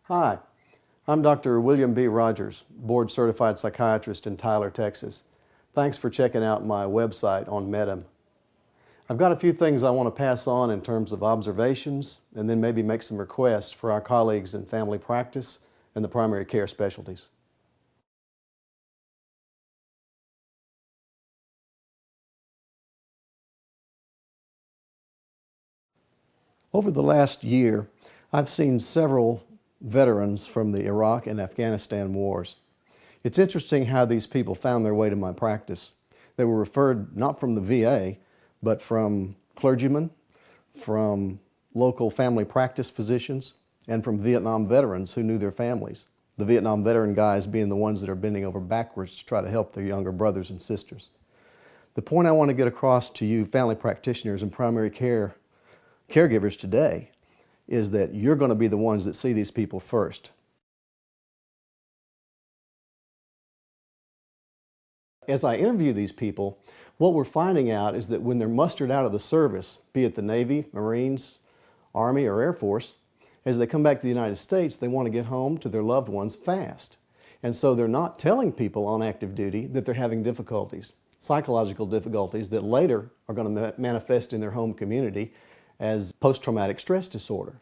Hi, I'm Dr. William B. Rogers, board-certified psychiatrist in Tyler, Texas. Thanks for checking out my website on Medem. I've got a few things I want to pass on in terms of observations and then maybe make some requests for our colleagues in family practice and the primary care specialties. Over the last year, I've seen several veterans from the Iraq and Afghanistan wars. It's interesting how these people found their way to my practice. They were referred not from the VA, but from clergymen, from local family practice physicians, and from Vietnam veterans who knew their families. The Vietnam veteran guys being the ones that are bending over backwards to try to help their younger brothers and sisters. The point I want to get across to you family practitioners and primary care caregivers today is that you're going to be the ones that see these people first. As I interview these people, what we're finding out is that when they're mustered out of the service, be it the Navy, Marines, Army, or Air Force, as they come back to the United States, they want to get home to their loved ones fast. And so they're not telling people on active duty that they're having difficulties, psychological difficulties that later are going to manifest in their home community as post-traumatic stress disorder.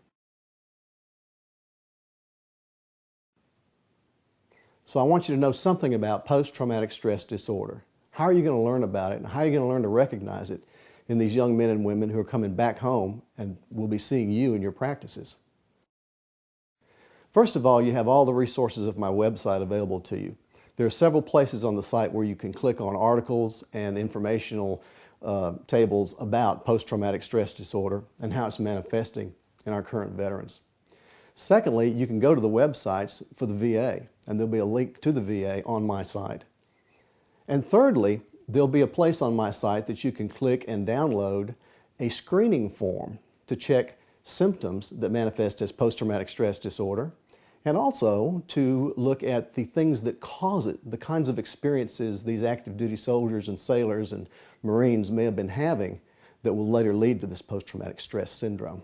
So I want you to know something about post-traumatic stress disorder. How are you going to learn about it, and how are you going to learn to recognize it in these young men and women who are coming back home and will be seeing you in your practices? First of all, you have all the resources of my website available to you. There are several places on the site where you can click on articles and informational tables about post-traumatic stress disorder and how it's manifesting in our current veterans. Secondly, you can go to the websites for the VA, and there'll be a link to the VA on my site. And thirdly, there'll be a place on my site that you can click and download a screening form to check symptoms that manifest as post-traumatic stress disorder, and also to look at the things that cause it, the kinds of experiences these active duty soldiers and sailors and Marines may have been having that will later lead to this post-traumatic stress syndrome.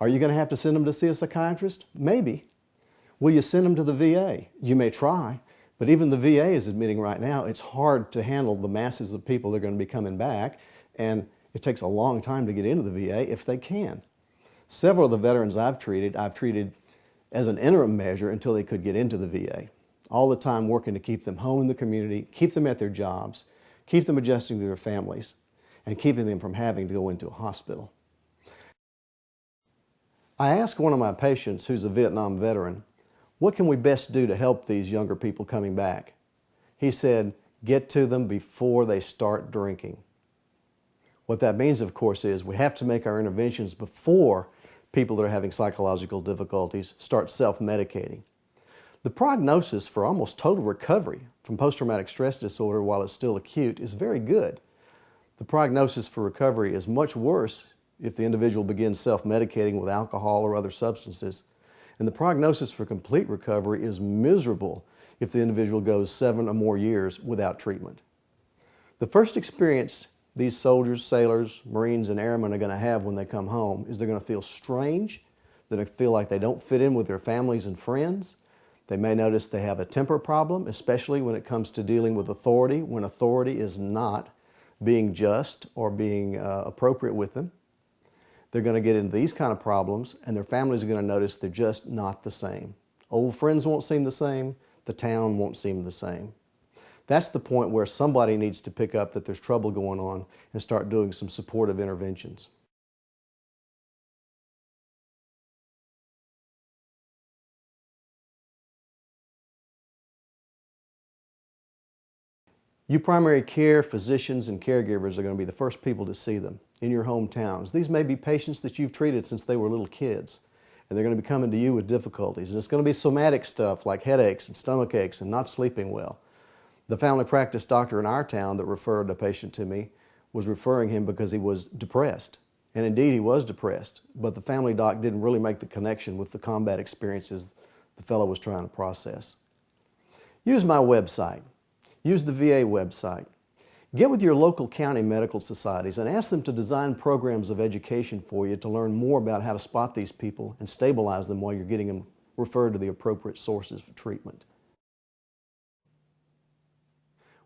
Are you going to have to send them to see a psychiatrist? Maybe. Will you send them to the VA? You may try, but even the VA is admitting right now it's hard to handle the masses of people that are going to be coming back, and it takes a long time to get into the VA if they can. Several of the veterans I've treated as an interim measure until they could get into the VA. All the time working to keep them home in the community, keep them at their jobs, keep them adjusting to their families, and keeping them from having to go into a hospital. I asked one of my patients who's a Vietnam veteran, what can we best do to help these younger people coming back? He said, get to them before they start drinking. What that means, of course, is we have to make our interventions before people that are having psychological difficulties start self-medicating. The prognosis for almost total recovery from post-traumatic stress disorder while it's still acute is very good. The prognosis for recovery is much worse if the individual begins self-medicating with alcohol or other substances. And the prognosis for complete recovery is miserable if the individual goes 7 or more years without treatment. The first experience these soldiers, sailors, Marines, and airmen are going to have when they come home is they're going to feel strange, they're going to feel like they don't fit in with their families and friends. They may notice they have a temper problem, especially when it comes to dealing with authority, when authority is not being just or being appropriate with them. They're going to get into these kind of problems, and their families are going to notice they're just not the same. Old friends won't seem the same. The town won't seem the same. That's the point where somebody needs to pick up that there's trouble going on and start doing some supportive interventions. You primary care physicians and caregivers are going to be the first people to see them in your hometowns. These may be patients that you've treated since they were little kids, and they're going to be coming to you with difficulties. And it's going to be somatic stuff like headaches and stomach aches and not sleeping well. The family practice doctor in our town that referred a patient to me was referring him because he was depressed. And indeed he was depressed, but the family doc didn't really make the connection with the combat experiences the fellow was trying to process. Use my website. Use the VA website. Get with your local county medical societies and ask them to design programs of education for you to learn more about how to spot these people and stabilize them while you're getting them referred to the appropriate sources for treatment.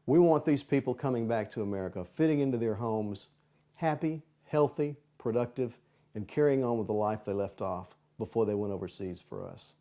We want these people coming back to America, fitting into their homes, happy, healthy, productive, and carrying on with the life they left off before they went overseas for us.